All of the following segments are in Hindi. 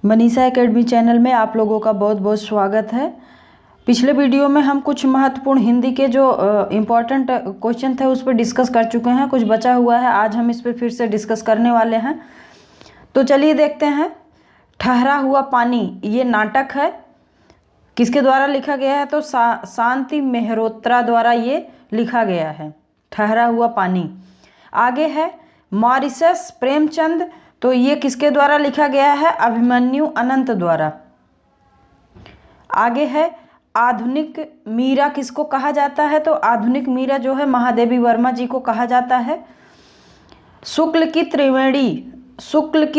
मनीषा एकेडमी चैनल में आप लोगों का बहुत बहुत स्वागत है। पिछले वीडियो में हम कुछ महत्वपूर्ण हिंदी के जो इम्पोर्टेंट क्वेश्चन थे उस पर डिस्कस कर चुके हैं, कुछ बचा हुआ है, आज हम इस पर फिर से डिस्कस करने वाले हैं। तो चलिए देखते हैं। ठहरा हुआ पानी ये नाटक है, किसके द्वारा लिखा गया है? तो शांति मेहरोत्रा द्वारा ये लिखा गया है, ठहरा हुआ पानी। आगे है मॉरिशस प्रेमचंद, तो ये किसके द्वारा लिखा गया है? अभिमन्यु अनंत द्वारा। आगे है आधुनिक मीरा किसको कहा जाता है? तो आधुनिक मीरा जो है महादेवी वर्मा जी को कहा जाता है। शुक्ल की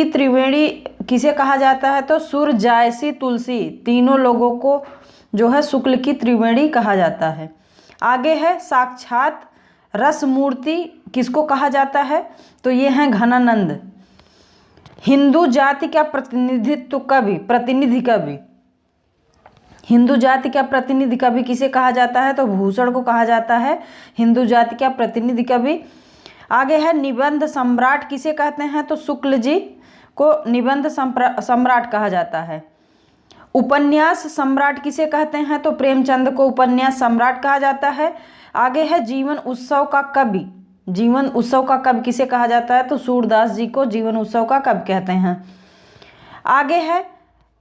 त्रिवेणी किसे कहा जाता है? तो सुर, जायसी, तुलसी, तीनों लोगों को जो है शुक्ल की त्रिवेणी कहा जाता है। आगे है साक्षात रसमूर्ति किसको कहा जाता है? तो ये हैं घनानंद। हिंदू जाति का प्रतिनिधि कवि, हिंदू जाति का प्रतिनिधि कवि किसे कहा जाता है? तो भूषण को कहा जाता है हिंदू जाति का प्रतिनिधि कवि। आगे है निबंध सम्राट किसे कहते हैं? तो शुक्ल जी को निबंध सम्राट कहा जाता है। उपन्यास सम्राट किसे कहते हैं? तो प्रेमचंद को उपन्यास सम्राट कहा जाता है। आगे है जीवन उत्सव का कवि, जीवन उत्सव का कवि किसे कहा जाता है? तो सूरदास जी को जीवन उत्सव का कवि कहते हैं। आगे है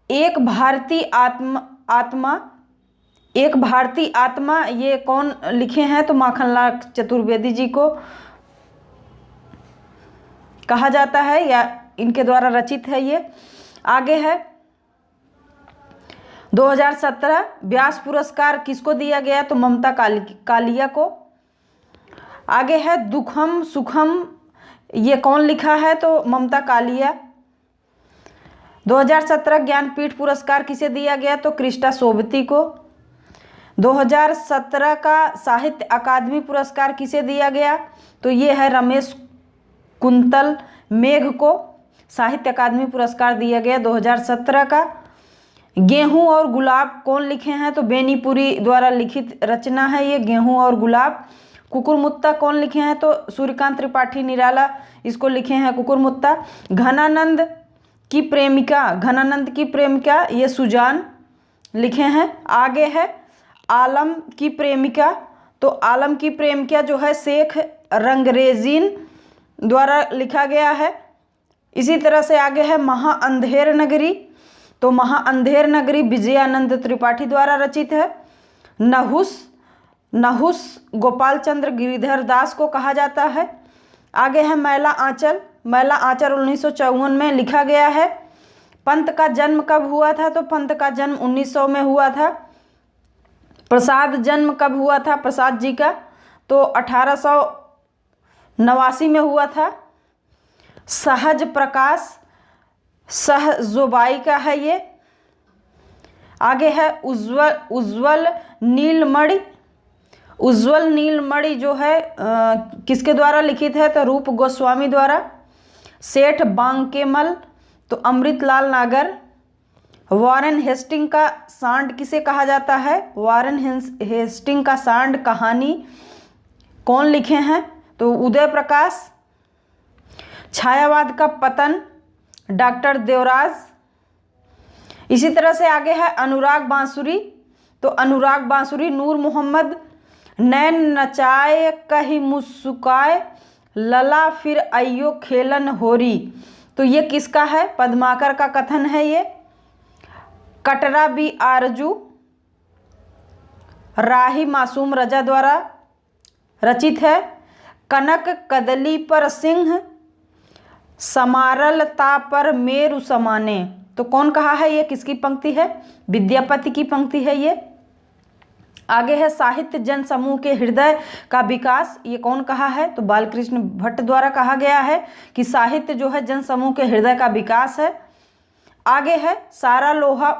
एक भारतीय आत्मा, ये कौन लिखे हैं? तो माखनलाल चतुर्वेदी जी को कहा जाता है या इनके द्वारा रचित है ये। आगे है 2017 व्यास पुरस्कार किसको दिया गया? तो ममता कालिया को। आगे है दुखम सुखम, ये कौन लिखा है? तो ममता कालिया। 2017 ज्ञानपीठ पुरस्कार किसे दिया गया? तो कृष्णा सोबती को। 2017 का साहित्य अकादमी पुरस्कार किसे दिया गया? तो ये है रमेश कुंतल मेघ को साहित्य अकादमी पुरस्कार दिया गया 2017 का। गेहूं और गुलाब कौन लिखे हैं? तो बेनीपुरी द्वारा लिखित रचना है ये, गेहूं और गुलाब। कुकुरमुत्ता कौन लिखे हैं? तो सूर्यकांत त्रिपाठी निराला इसको लिखे हैं कुकुरमुत्ता। घनानंद की प्रेमिका ये सुजान लिखे हैं। आगे है आलम की प्रेमिका, तो आलम की प्रेमिका जो है शेख रंगरेजीन द्वारा लिखा गया है। इसी तरह से आगे है महाअंधेर नगरी, तो महाअंधेर नगरी विजयानंद त्रिपाठी द्वारा रचित है। नहुस गोपाल चंद्र गिरिधर दास को कहा जाता है। आगे है मैला आंचल 1954 में लिखा गया है। पंत का जन्म कब हुआ था? तो पंत का जन्म 1900 में हुआ था। प्रसाद जन्म कब हुआ था प्रसाद जी का? तो 1889 में हुआ था। सहज प्रकाश सहजोबाई का है ये। आगे है उज्ज्वल नीलमणि जो है किसके द्वारा लिखित है? तो रूप गोस्वामी द्वारा। सेठ बांकेमल तो अमृतलाल नागर। वॉरेन हेस्टिंग का सांड किसे कहा जाता है? वॉरेन हेस्टिंग का सांड कहानी कौन लिखे हैं? तो उदय प्रकाश। छायावाद का पतन डॉक्टर देवराज। इसी तरह से आगे है अनुराग बांसुरी, तो अनुराग बांसुरी नूर मोहम्मद। नैन नचाए कही मुस्काए लला फिर अयो खेलन होरी, तो ये किसका है? पद्माकर का कथन है ये। कटरा बी आरजू राही मासूम रजा द्वारा रचित है। कनक कदली पर सिंह समारलता पर मेरु समाने, तो कौन कहा है? ये किसकी पंक्ति है? विद्यापति की पंक्ति है ये। आगे है साहित्य जन समूह के हृदय का विकास, ये कौन कहा है? तो बालकृष्ण भट्ट द्वारा कहा गया है कि साहित्य जो है जन समूह के हृदय का विकास है। आगे है सारा लोहा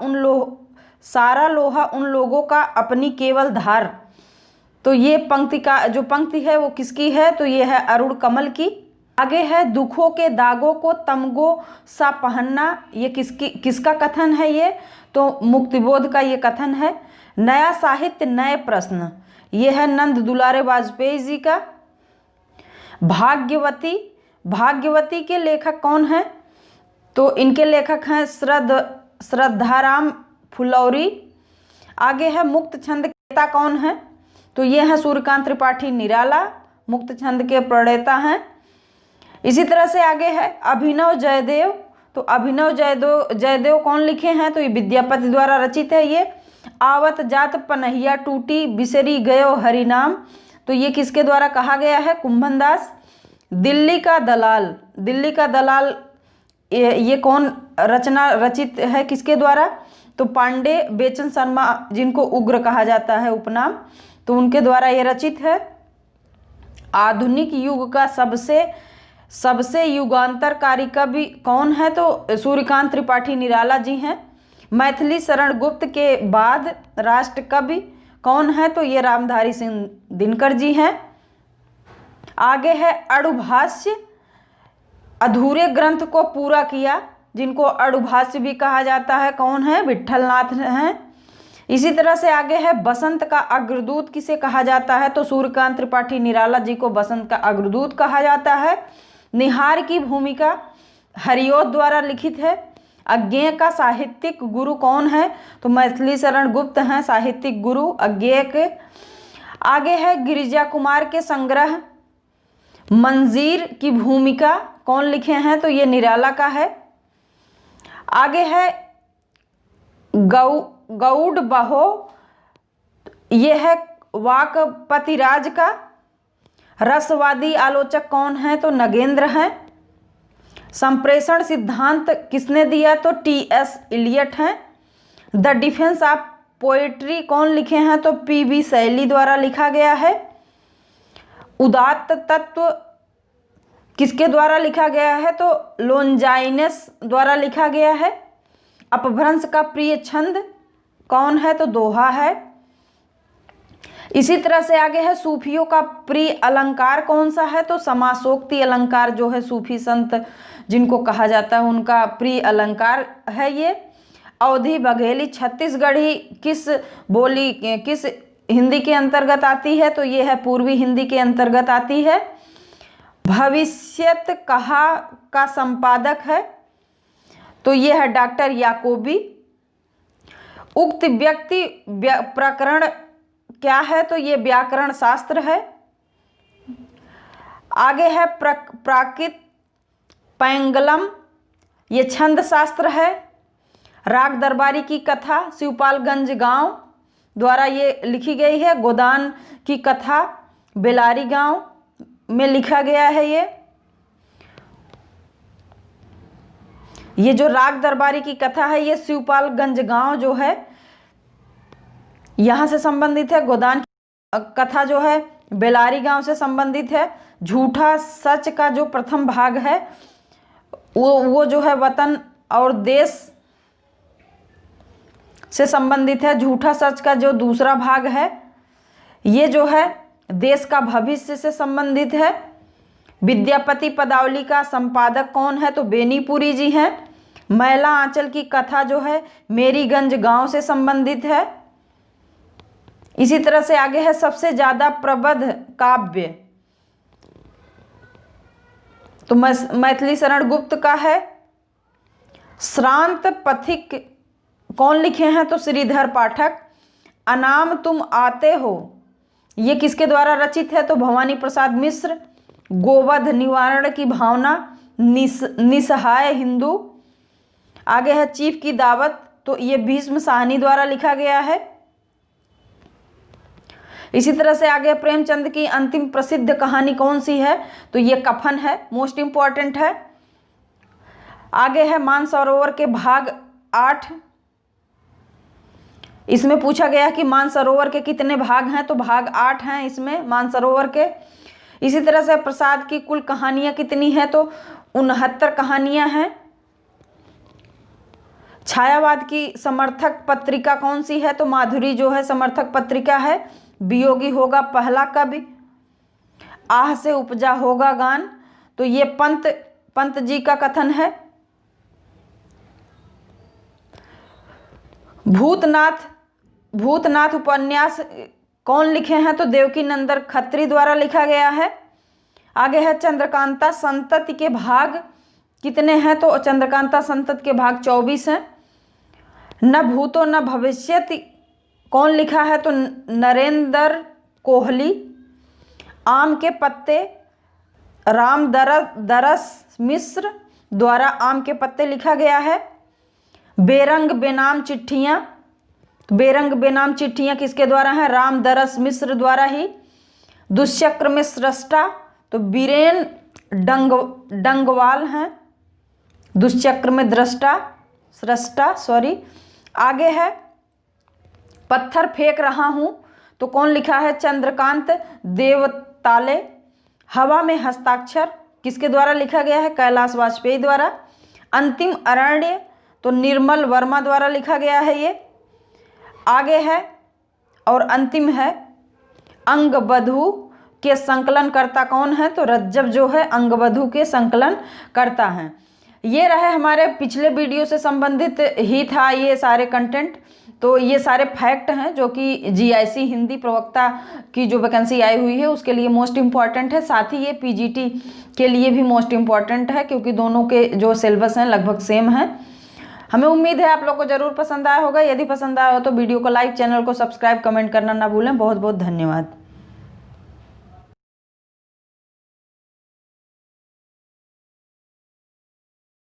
उन लोगों का अपनी केवल धार, तो ये पंक्ति है वो किसकी है? तो ये है अरुण कमल की। आगे है दुखों के दागों को तमगो सा पहनना, ये किसका कथन है ये? तो मुक्तिबोध का ये कथन है। नया साहित्य नए प्रश्न, ये है नंद दुलारे वाजपेयी जी का। भाग्यवती के लेखक कौन है? तो इनके लेखक हैं श्रद्धाराम फुलौरी। आगे है मुक्त छंद केता कौन है, तो ये है सूर्यकांत त्रिपाठी निराला, मुक्त छंद के प्रणेता हैं। इसी तरह से आगे है अभिनव जयदेव, तो अभिनव जयदेव कौन लिखे हैं, तो ये विद्यापति द्वारा रचित है। ये आवत जात पनहिया टूटी बिसरी गयो हरिनाम, तो ये किसके द्वारा कहा गया है, कुंभन दास। दिल्ली का दलाल ये कौन रचना रचित है, किसके द्वारा, तो पांडे बेचन शर्मा, जिनको उग्र कहा जाता है उपनाम, तो उनके द्वारा ये रचित है। आधुनिक युग का सबसे युगांतरकारी कवि कौन है, तो सूर्यकांत त्रिपाठी निराला जी हैं। मैथिली शरण गुप्त के बाद राष्ट्र कवि कौन है, तो ये रामधारी सिंह दिनकर जी हैं। आगे है अड़ुभाष्य, अधूरे ग्रंथ को पूरा किया, जिनको अड़ुभाष्य भी कहा जाता है, कौन है, विट्ठलनाथ हैं। इसी तरह से आगे है बसंत का अग्रदूत किसे कहा जाता है, तो सूर्यकांत त्रिपाठी निराला जी को बसंत का अग्रदूत कहा जाता है। निहार की भूमिका हरिओत द्वारा लिखित है। अज्ञेय का साहित्यिक गुरु कौन है, तो मैथिली शरण गुप्त हैं साहित्यिक गुरु अज्ञेय के। आगे है गिरिजा कुमार के संग्रह मंजीर की भूमिका कौन लिखे हैं, तो ये निराला का है। आगे है गौड़ बहो, ये है वाकपतिराज का। रसवादी आलोचक कौन है, तो नगेंद्र हैं। संप्रेषण सिद्धांत किसने दिया, तो टी.एस. इलियट हैं। द डिफेंस ऑफ पोएट्री कौन लिखे हैं, तो पी.बी. शैली द्वारा लिखा गया है। उदात्त तत्व किसके द्वारा लिखा गया है, तो लोंजाइनस द्वारा लिखा गया है। अपभ्रंश का प्रिय छंद कौन है, तो दोहा है। इसी तरह से आगे है सूफियों का प्रिय अलंकार कौन सा है, तो समासोक्ति अलंकार जो है सूफी संत जिनको कहा जाता है उनका प्रिय अलंकार है ये। अवधि बघेली छत्तीसगढ़ी किस हिंदी के अंतर्गत आती है, तो ये है पूर्वी हिंदी के अंतर्गत आती है। भविष्यत कहा का संपादक है, तो ये है डॉक्टर याकोबी। उक्त व्यक्ति प्रकरण क्या है, तो ये व्याकरण शास्त्र है। आगे है प्राकृत पैंगलम, ये छंद शास्त्र है। राग दरबारी की कथा शिवपालगंज गांव द्वारा ये लिखी गई है। गोदान की कथा बेलारी गांव में लिखा गया है। ये जो राग दरबारी की कथा है ये शिवपालगंज गांव जो है यहाँ से संबंधित है। गोदान की कथा जो है बेलारी गांव से संबंधित है। झूठा सच का जो प्रथम भाग है वो जो है वतन और देश से संबंधित है। झूठा सच का जो दूसरा भाग है ये जो है देश का भविष्य से संबंधित है। विद्यापति पदावली का संपादक कौन है, तो बेनीपुरी जी हैं। मैला आंचल की कथा जो है मेरीगंज गांव से संबंधित है। इसी तरह से आगे है सबसे ज्यादा प्रबंध काव्य, तो मैथिली शरण गुप्त का है। श्रांत पथिक कौन लिखे हैं, तो श्रीधर पाठक। अनाम तुम आते हो ये किसके द्वारा रचित है, तो भवानी प्रसाद मिश्र। गोवध निवारण की भावना निसहाय हिंदू। आगे है चीफ की दावत, तो ये भीष्म साहनी द्वारा लिखा गया है। इसी तरह से आगे प्रेमचंद की अंतिम प्रसिद्ध कहानी कौन सी है, तो ये कफन है, मोस्ट इंपॉर्टेंट है। आगे है मानसरोवर के भाग 8। इसमें पूछा गया कि मानसरोवर के कितने भाग हैं, तो भाग 8 हैं इसमें मानसरोवर के। इसी तरह से प्रसाद की कुल कहानियां कितनी हैं, तो 69 कहानियां हैं। छायावाद की समर्थक पत्रिका कौन सी है, तो माधुरी जो है समर्थक पत्रिका है। वियोगी होगा पहला कवि, आह से उपजा होगा गान, तो ये पंत जी का कथन है। भूतनाथ उपन्यास कौन लिखे हैं, तो देवकी नंदन खत्री द्वारा लिखा गया है। आगे है चंद्रकांता संतति के भाग कितने हैं, तो चंद्रकांता संतति के भाग 24 हैं। न भूतो न भविष्यति कौन लिखा है? तो नरेंद्र कोहली। आम के पत्ते राम दरस मिश्र द्वारा आम के पत्ते लिखा गया है। बेरंग बेनाम चिट्ठियाँ, बेरंग बेनाम चिट्ठियाँ किसके द्वारा है? राम दरस मिश्र द्वारा ही। दुष्चक्र में सृष्टा तो बीरेन डंगवाल हैं। दुष्चक्र में सृष्टा सॉरी। आगे है पत्थर फेंक रहा हूं तो कौन लिखा है? चंद्रकांत देवताले। हवा में हस्ताक्षर किसके द्वारा लिखा गया है? कैलाश वाजपेयी द्वारा। अंतिम अरण्य तो निर्मल वर्मा द्वारा लिखा गया है ये। आगे है और अंतिम है अंगबधू के संकलनकर्ता कौन है? तो रज्जब जो है अंगबधू के संकलन करता है। ये रहे हमारे पिछले वीडियो से संबंधित ही था ये सारे कंटेंट। तो ये सारे फैक्ट हैं जो कि जीआईसी हिंदी प्रवक्ता की जो वैकेंसी आई हुई है उसके लिए मोस्ट इम्पॉर्टेंट है। साथ ही ये पीजीटी के लिए भी मोस्ट इम्पॉर्टेंट है क्योंकि दोनों के जो सिलेबस हैं लगभग सेम हैं। हमें उम्मीद है आप लोग को ज़रूर पसंद आया होगा। यदि पसंद आया हो तो वीडियो को लाइक, चैनल को सब्सक्राइब, कमेंट करना ना भूलें। बहुत बहुत धन्यवाद।